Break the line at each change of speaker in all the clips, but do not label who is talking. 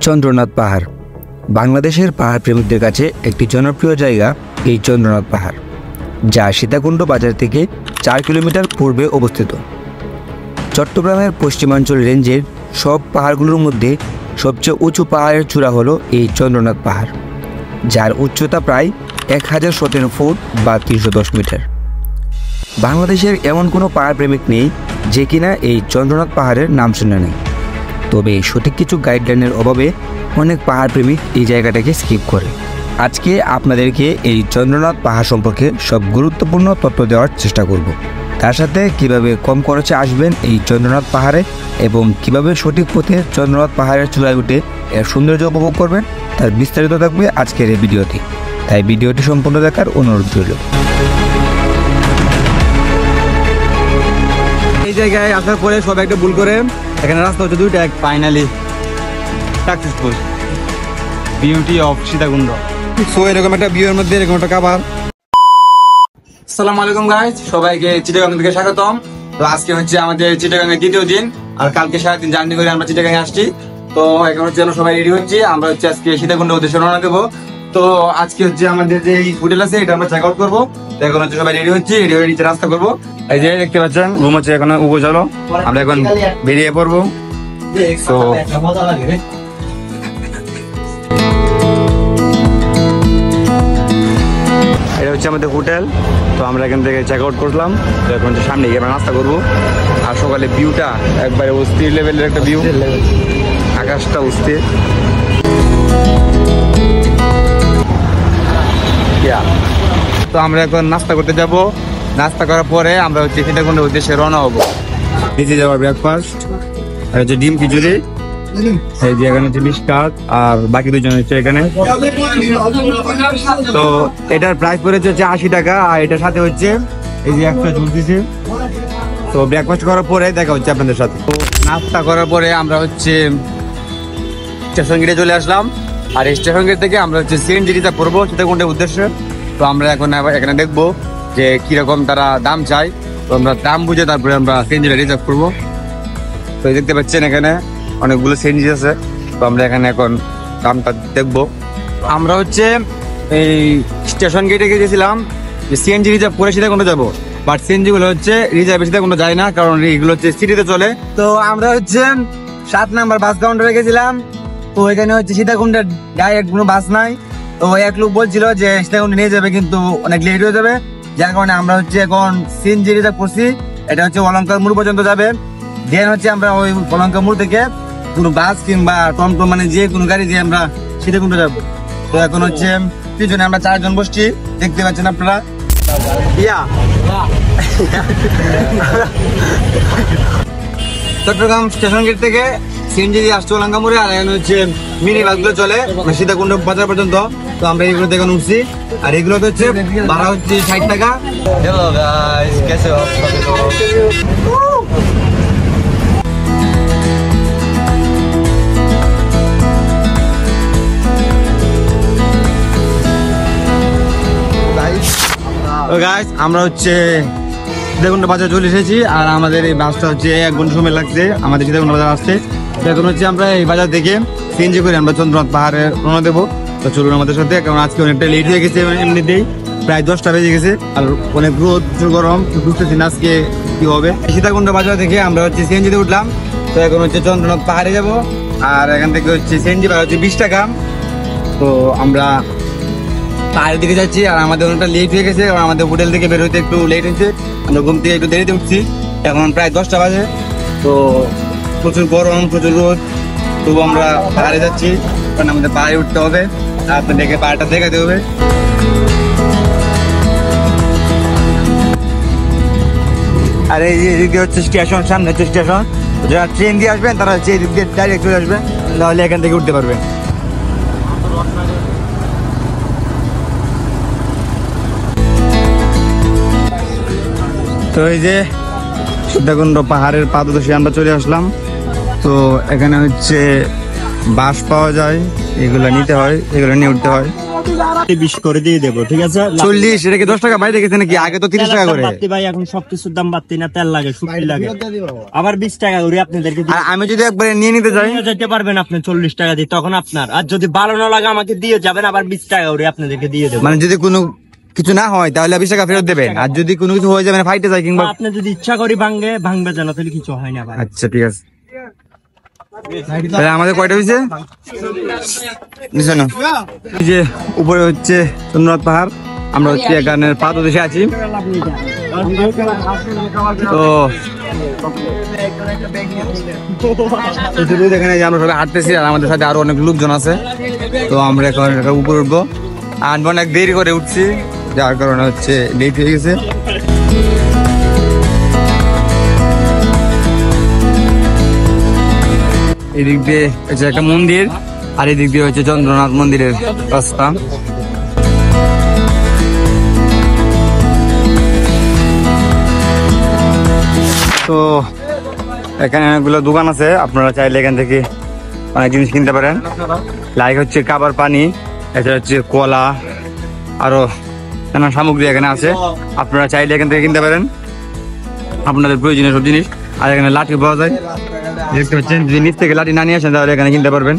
চন্দ্রনাথ পাহাড় বাংলাদেশের পাহাড় প্রেমিকদের কাছে একটি জনপ্রিয় জায়গা এই চন্দ্রনাথ পাহাড়, যা সীতাকুণ্ড বাজার থেকে 4 কিলোমিটার পূর্বে অবস্থিত। চট্টগ্রামের পশ্চিমাঞ্চল রেঞ্জের সব পাহাড়গুলোর মধ্যে সবচেয়ে উঁচু পাহাড়ের চূড়া হলো এই চন্দ্রনাথ পাহাড়, যার উচ্চতা প্রায় 1017 ফুট বা 310 মিটার। বাংলাদেশের এমন কোনো পাহাড় প্রেমিক নেই যে কিনা এই চন্দ্রনাথ পাহাড়ের নাম শুনে নেই, তবে সঠিক কিছু গাইডলাইনের অভাবে অনেক পাহাড় প্রেমিক এই জায়গাটাকে স্কিপ করে। আজকে আপনাদেরকে এই চন্দ্রনাথ পাহাড় সম্পর্কে সব গুরুত্বপূর্ণ তথ্য দেওয়ার চেষ্টা করব। তার সাথে কিভাবে কম খরচে আসবেন এই চন্দ্রনাথ পাহাড়ে এবং কিভাবে সঠিক পথে চন্দ্রনাথ পাহাড়ের চূড়ায় উঠে এর সৌন্দর্য উপভোগ করবেন তার বিস্তারিত থাকবে আজকের এই ভিডিওতে, তাই ভিডিওটি সম্পূর্ণ দেখার অনুরোধ রইল।
এই জায়গায় আসার পরে সবাই একটা ভুল করে, এখানে রাস্তা হচ্ছে দুইটা, এক finally successful beauty of Sitakunda. So এরকম একটা ভিউয়ের মধ্যে এরকম একটা খাবার। আসসালামু আলাইকুম গাইস, সবাইকে চিটাগাং থেকে স্বাগতম। তো আজকে হচ্ছে আমাদের চিটাগাংয়ের দ্বিতীয় দিন, আর কালকে সারাদিন জার্নি করে আমরা চিটাগাংয়ে আসছি। তো এখন হচ্ছে সবাই রেডি হচ্ছি, আমরা হচ্ছে আজকে সীতাকুণ্ড উদ্দেশ্যে রওনা দেবো। তো আজকে হচ্ছে আমাদের যে হোটেল আছে এটা আমরা চেক আউট করবো। তো এখন হচ্ছে সবাই রেডি হচ্ছি, রেডি হয়ে নিচে রাস্তা করবো। এই যে দেখতে পাচ্ছেন রুম হচ্ছে এখন উপচলো, আমরা এখন বেরিয়ে পড়বো। তো এটা হচ্ছে আমাদের হোটেল। তো আমরা এখান থেকে চেক আউট করলাম। তো এখন হচ্ছে সামনে গিয়ে আমরা নাস্তা করবো। আর সকালে ভিউটা একবারে অস্থির লেভেলের একটা ভিউ, আকাশটা অস্থির। তো আমরা এখন নাস্তা করতে যাব। নাস্তা করার পরে আমরা হচ্ছে সীতাকুণ্ডের উদ্দেশ্যে রওনা হবো। নিচে যাওয়ার ব্রেকফাস্ট আর হচ্ছে ডিম খিচুড়ি, এই যে এখানে হচ্ছে বিস্কাট, আর বাকি দুজন হচ্ছে এখানে। তো এটার প্রাইস পড়েছে হচ্ছে 80 টাকা, আর এটার সাথে হচ্ছে এই যে একটা জুস দিছে। তো ব্রেকফাস্ট করার পরে দেখা হচ্ছে আপনাদের সাথে। তো নাস্তা করার পরে আমরা হচ্ছে স্টেশন গেটে চলে আসলাম, আর স্টেশন গেট থেকে আমরা হচ্ছে সিএনজি রিজার্ভ করবো সীতাকুণ্ডের উদ্দেশ্যে। তো আমরা এখন এখানে দেখবো যে কিরকম তারা দাম চায়। তো আমরা দাম বুঝে তারপরে আমরা সিএনজিটা রিজার্ভ করবো। তো দেখতে পাচ্ছেন এখানে অনেকগুলো সিএনজি আছে। তো আমরা এখানে এখন দামটা দেখবো। আমরা হচ্ছে এই স্টেশন গেটে গিয়েছিলাম যে সিএনজি রিজার্ভ করে সীতাকুণ্ড যাবো, বাট সিএনজি গুলো হচ্ছে রিজার্ভে সীতাকুণ্ড যায় না, কারণ এগুলো হচ্ছে সিটিতে চলে। তো আমরা হচ্ছে 7 নাম্বার বাস কাউন্টারে গেছিলাম। তো এখানে হচ্ছে সীতাকুণ্ডের ডাইরেক্ট কোনো বাস নাই। তো এক লোক বলছিল যে সীতাকুণ্ড নিয়ে যাবে, কিন্তু অনেক লেট হয়ে যাবে, যার কারণে আমরা হচ্ছে এখন সিএনজি রিজার্ভ করছি। এটা হচ্ছে অলঙ্কার মোড় পর্যন্ত যাবে। দেন হচ্ছে আমরা ওই অলঙ্কার মোড় থেকে কোনো বাস কিংবা টমটম মানে যে কোনো গাড়ি দিয়ে আমরা সীতাকুণ্ড যাবো। তো এখন হচ্ছে পিছনে আমরা 4 জন বসছি, দেখতে পাচ্ছেন আপনারা। চট্টগ্রাম স্টেশন গেট থেকে সিএনজি দিয়ে আসছে অলঙ্কা মোড়ে, আর এখন হচ্ছে মিনি বাসগুলো চলে সীতাকুণ্ড বাজার পর্যন্ত। তো আমরা এইগুলোতে এখন উঠছি, আর এগুলোতে হচ্ছে ভাড়া হচ্ছে 60 টাকা। হ্যালো গাইস, কেসে হো? তো গাইস আমরা হচ্ছে সীতাকুণ্ড বাজার চলে এসেছি, আর আমাদের এই বাসটা হচ্ছে 1 ঘন্টা সময় লাগছে আমাদের সীতাকুণ্ড বাজার আসতে। এখন হচ্ছে আমরা এই বাজার থেকে সিএনজি করে আমরা চন্দ্রনাথ পাহাড়ে রওনা দেবো। তো চলুন আমাদের সাথে, কারণ আজকে অনেকটা লেট হয়ে গেছে, এমনিতেই প্রায় 10টা বেজে গেছে, আর অনেক রোদ গরম, বুঝতেছি না আজকে কি হবে। সীতাকুণ্ড বাজার থেকে আমরা হচ্ছে সিএনজিতে উঠলাম। তো এখন হচ্ছে চন্দ্রনাথ পাহাড়ে যাব, আর এখান থেকে হচ্ছে সিএনজি ভাড়া হচ্ছে 20 টাকা। তো আমরা পাহাড়ের দিকে যাচ্ছি, আর আমাদের অনেকটা লেট হয়ে গেছে, কারণ আমাদের হোটেল থেকে বের হইতে একটু লেট হয়েছে। আমরা ঘুম থেকে একটু দেরিতে উঠছি, এখন প্রায় 10টা বাজে। তো প্রচুর গরম, প্রচুর রোদ, তবু আমরা পাহাড়ে যাচ্ছি, কারণ আমাদের পাহাড়ে উঠতে হবে, আর আপনাদেরকে পাহাড়টা দেখাতে হবে। আর এই দিক দিয়ে হচ্ছে স্টেশন, সামনে হচ্ছে স্টেশন। যারা ট্রেন দিয়ে আসবেন তারা হচ্ছে এই দিক দিয়ে ডাইরেক্ট চলে আসবেন, তাহলে এখান থেকে উঠতে পারবেন। তো এই যে সীতাকুণ্ড পাহাড়ের পাদদেশে আমরা চলে আসলাম। তো এখানে হচ্ছে বাস পাওয়া যায়, এগুলো নিতে হয়, এগুলো নিয়ে উঠতে হয়।
20 করে দিয়ে দেবো, ঠিক আছে?
40, এটা কি 10 টাকা বাইরে গেছে নাকি? আগে তো 30 টাকা করে।
বাড়তি ভাই, এখন সবকিছুর দাম বাড়তি না, তেল লাগে, শুকনি লাগে, আবার 20 টাকা করে আপনাদেরকে
আর আমি যদি একবারে নিয়ে নিতে যাই,
যেতে পারবেন আপনি 40 টাকা দিয়ে, তখন আপনার। আর যদি ভালো না লাগে আমাকে দিয়ে যাবেন, আবার 20 টাকা করে আপনাদেরকে দিয়ে দেবো।
মানে যদি কোনো কিছু না হয় তাহলে 20 টাকা ফেরত দেবেন, আর যদি কোনো কিছু হয়ে যাবে না, ফাইটে যায় কিংবা
আপনি যদি ইচ্ছা করি ভাঙবে যেন, তাহলে কিছু হয় না ভাই।
আচ্ছা ঠিক আছে। তাহলে আমাদের কয়টা হয়েছে? এই যে উপরে হচ্ছে চন্দ্রনাথ পাহাড়, আমরা হচ্ছে এখানে পাদদেশে আছি। তো এখানে আমরা সবাই হাঁটতেছি, আর আমাদের সাথে আরো অনেক লোকজন আছে। তো আমরা এখন উপরে উঠবো, আর অনেক দেরি করে উঠছি, যার কারণে হচ্ছে লেট হয়ে গেছে। এদিক দিয়ে হচ্ছে একটা মন্দির, আর এদিক দিয়ে হচ্ছে চন্দ্রনাথ মন্দিরের রাস্তা। তো এখানে অনেকগুলো দোকান আছে, আপনারা চাইলে এখান থেকে অনেক জিনিস কিনতে পারেন। লাইক হচ্ছে খাবার পানি, এটা হচ্ছে কলা, আরো নানা সামগ্রী এখানে আছে, আপনারা চাইলে এখান থেকে কিনতে পারেন আপনাদের প্রয়োজনীয় সব জিনিস। আর এখানে লাঠি পাওয়া যায়, দেখতে পাচ্ছেন। যদি নিচ থেকে লাঠি না নিয়ে আসেন তাহলে এখানে কিনতে পারবেন।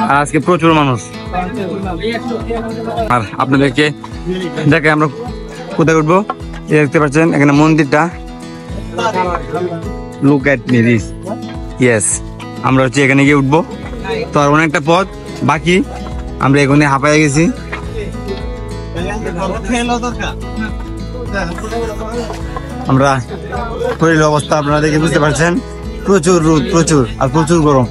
আর আজকে প্রচুর মানুষ। আর আপনাদেরকে দেখে আমরা কোথায় উঠবো, দেখতে পাচ্ছেন এখানে মন্দিরটা। Look at me this. Yes, আমরা হচ্ছে এখানে গিয়ে উঠবো। তো আর অনেকটা পথ বাকি, আমরা এখানে হাঁপায়ে গেছি। আমরা শরীরের অবস্থা আপনারা দেখে বুঝতে পারছেন, প্রচুর রোদ, প্রচুর, আর প্রচুর গরম।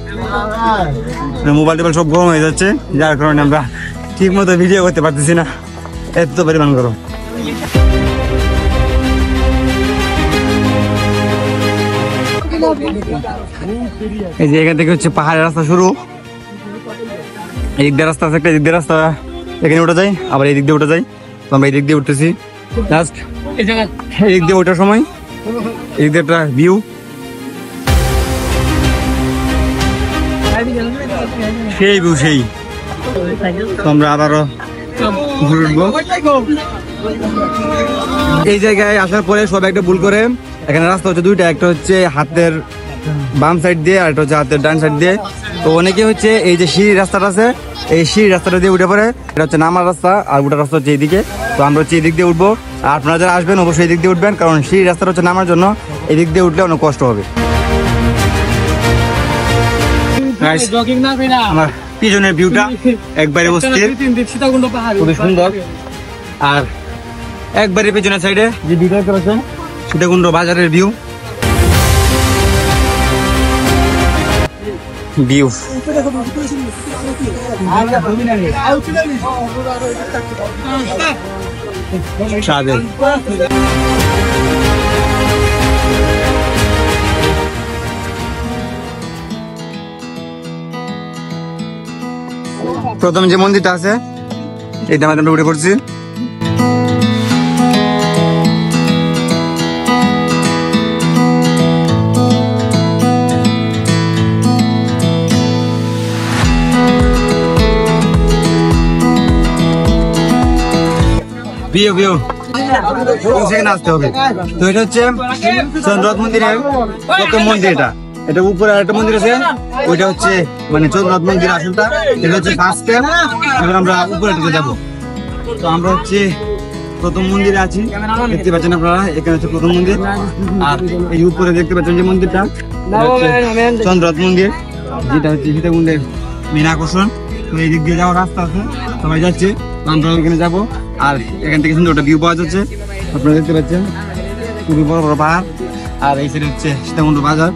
মোবাইল টোবাইল সব গরম হয়ে যাচ্ছে, যার কারণে আমরা ঠিক মতো ভিডিও করতে পারতেছি না, এত পরিমাণ গরম। এই যে এখান থেকে হচ্ছে পাহাড়ের রাস্তা শুরু, এই দিক দিয়ে রাস্তা আছে একটা, এদিক দিয়ে রাস্তা, এখানে উঠে যায়, আবার এই দিক দিয়ে উঠে যায়। তো আমরা এই দিক দিয়ে উঠতেছি, জাস্ট এই দিক দিয়ে ওঠার সময় এই দিক দিয়ে একটা ভিউ, সেই ভিউ সেই। তো আমরা আবারও ঘুরে উঠবো। এই জায়গায় আসার পরে সব একটা ভুল করে, এখানে রাস্তা হচ্ছে দুইটা, একটা হচ্ছে হাতের বাম সাইড দিয়ে, আর একটা হচ্ছে হাতের ডান সাইড দিয়ে। তো অনেকে হচ্ছে এই যে সিঁড়ি রাস্তাটা আছে, এই সিঁড়ি রাস্তাটা দিয়ে উঠে পড়ে, এটা হচ্ছে নামার রাস্তা, আর উঠার রাস্তা হচ্ছে এইদিকে। তো আমরা হচ্ছে এই দিক দিয়ে উঠবো, আর আপনারা যারা আসবেন অবশ্যই এই দিক দিয়ে উঠবেন, কারণ সিঁড়ি রাস্তাটা হচ্ছে নামার জন্য, এই দিক দিয়ে উঠলে অনেক কষ্ট হবে। আমার পিছনের ভিউটা একবারে অস্থির, খুবই সুন্দর। আর একবারে পিছনের সাইডে যে ভিউটা করেছেন, সীতাকুণ্ড বাজারের ভিউ। স্বাদের প্রথম যে মন্দিরটা আছে, এটা আমরা উঠে পড়ছি। আসতে হবে। তো এটা হচ্ছে চন্দ্রনাথ মন্দিরের প্রথম মন্দির, এটা উপরে আরেকটা মন্দির আছে, ওইটা হচ্ছে মানে চন্দ্রনাথ মন্দির আসলটা, এটা হচ্ছে ফার্স্ট স্টেপ। এবার আমরা উপরে দিকে যাবো। তো আমরা হচ্ছে প্রথম মন্দিরে আছি, দেখতে পাচ্ছেন আপনারা, এখানে হচ্ছে প্রথম মন্দির। আর এই উপরে দেখতে পাচ্ছেন যে মন্দিরটা, চন্দ্রনাথ মন্দির, যেটা হচ্ছে সীতাকুণ্ডের মেন আকর্ষণ। তো এই দিক দিয়ে যাওয়ার রাস্তা আছে, সবাই যাচ্ছে, আমরা এখানে যাবো। আর এখান থেকে সুন্দর একটা ভিউ পাওয়া যাচ্ছে, আপনারা দেখতে পাচ্ছেন, খুবই বড় বড় পাহাড়। আর এই সাইডে হচ্ছে সীতাকুণ্ড বাজার।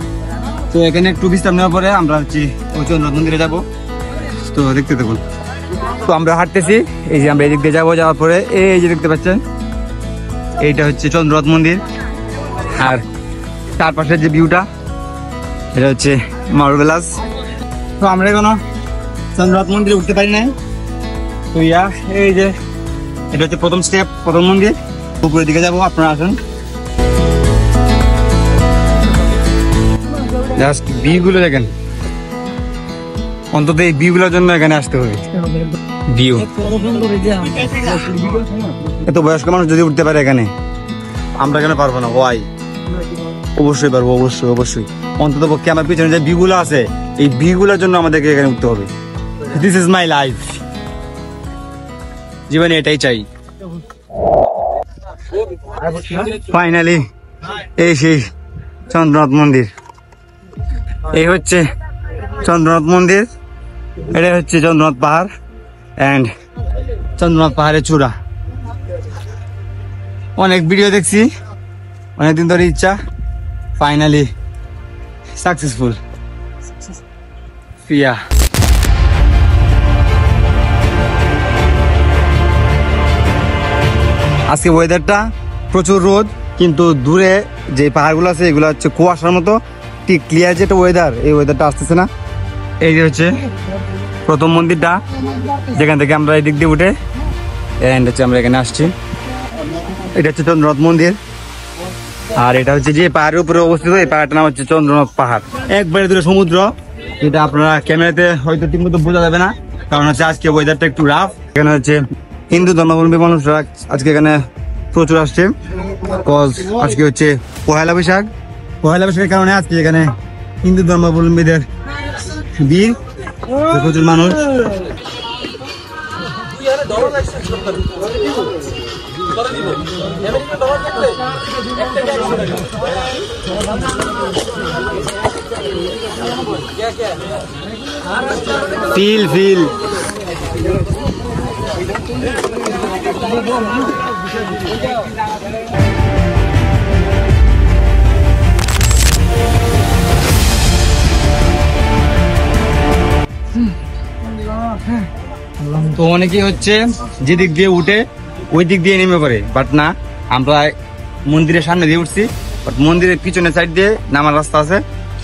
তো এখানে একটু বিশ্রাম নেওয়ার পরে আমরা হচ্ছে ওই চন্দ্রনাথ মন্দিরে যাবো। তো দেখতে থাকুন। তো আমরা হাঁটতেছি, এই যে আমরা এই দিক দিয়ে যাবো, যাওয়ার পরে এই যে দেখতে পাচ্ছেন, এইটা হচ্ছে চন্দ্রনাথ মন্দির। আর তার পাশের যে ভিউটা, এটা হচ্ছে মার্বেলাস। তো আমরা এখনো চন্দ্রনাথ মন্দিরে উঠতে পারি নাই। তো এই যে এটা হচ্ছে প্রথম স্টেপ, প্রথম মন্দির। উপরের দিকে যাবো, আপনারা আসুন। জাস্ট ভিউ গুলো দেখেন, অন্তত এই ভিউগুলোর জন্য এখানে আসতে হবে। ভিউ এত বয়স্ক মানুষ যদি উঠতে পারে এখানে, আমরা কেন পারবো না? ওয়াই, অবশ্যই পারবো, অবশ্যই অবশ্যই। অন্তত পক্ষে আমার পিছনে যে ভিউগুলো আছে, এই ভিউগুলোর জন্য আমাদেরকে এখানে উঠতে হবে। দিস ইজ মাই লাইফ, জীবনে এটাই চাই। ফাইনালি এই সেই চন্দ্রনাথ মন্দির। এই হচ্ছে চন্দ্রনাথ মন্দির, এটাই হচ্ছে চন্দ্রনাথ পাহাড় অ্যান্ড চন্দ্রনাথ পাহাড়ের চূড়া। অনেক ভিডিও দেখছি, অনেকদিন ধরে ইচ্ছা, ফাইনালি সাকসেসফুল। ফিয়া আজকে ওয়েদারটা প্রচুর রোদ, কিন্তু দূরে যে পাহাড়গুলো আছে এগুলো হচ্ছে কুয়াশার মতো, ঠিক ক্লিয়ার যেটা ওয়েদার, এই ওয়েদারটা আসতেছে না। এই যে হচ্ছে প্রথম মন্দিরটা, যেখান থেকে আমরা এই দিক দিয়ে উঠে এন্ড হচ্ছে আমরা এখানে আসছি। এটা হচ্ছে চন্দ্রনাথ মন্দির, আর এটা হচ্ছে যে পাহাড়ের উপরে অবস্থিত, এই পাহাড়টার নাম হচ্ছে চন্দ্রনাথ পাহাড়। একবারে দূরে সমুদ্র, এটা আপনারা ক্যামেরাতে হয়তো ঠিক মতো বোঝা যাবে না, কারণ হচ্ছে আজকে ওয়েদারটা একটু রাফ। এখানে হচ্ছে হিন্দু ধর্মাবলম্বী মানুষরা আজকে এখানে প্রচুর আসছে, কজ আজকে হচ্ছে পহেলা বৈশাখ। পহেলা বৈশাখের কারণে আজকে এখানে হিন্দু ধর্মাবলম্বীদের ভিড়, প্রচুর মানুষ। ফিল ফিল তো অনেকেই হচ্ছে যে দিক দিয়ে উঠে ওই দিক দিয়ে নেমে পড়ে, বাট না, আমরা মন্দিরের সামনে দিয়ে উঠছি, বাট মন্দিরের পিছনের সাইড দিয়ে নামার রাস্তা আছে,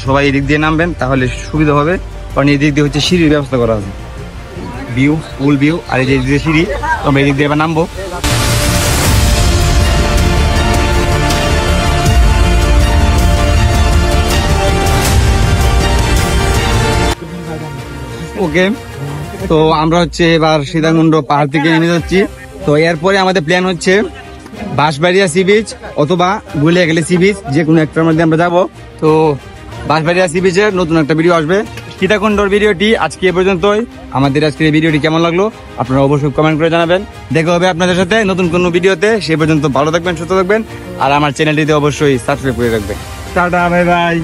সবাই এই দিক দিয়ে নামবেন তাহলে সুবিধা হবে, কারণ এই দিক দিয়ে হচ্ছে সিঁড়ির ব্যবস্থা করা আছে। ভিউ, ফুল ভিউ, আর এই যে সিঁড়ি, আমরা এই দিক দিয়ে এবার নামবো। ওকে, তো আমরা হচ্ছে এবার সীতাকুণ্ড পাহাড় থেকে নেমে যাচ্ছি। তো এরপরে আমাদের প্ল্যান হচ্ছে বাঁশবাড়িয়া সি বিচ অথবা গুলিয়াখালী সি বিচ, যে কোনো একটার মধ্যে আমরা যাব। তো বাঁশবাড়িয়া সি বিচের নতুন একটা ভিডিও আসবে। সীতাকুণ্ডর ভিডিওটি আজকে এ পর্যন্তই। আমাদের আজকের এই ভিডিওটি কেমন লাগলো আপনারা অবশ্যই কমেন্ট করে জানাবেন। দেখা হবে আপনাদের সাথে নতুন কোনো ভিডিওতে, সে পর্যন্ত ভালো থাকবেন, সুস্থ থাকবেন, আর আমার চ্যানেলটিতে অবশ্যই সাবস্ক্রাইব করে রাখবেন। Tata, bye bye.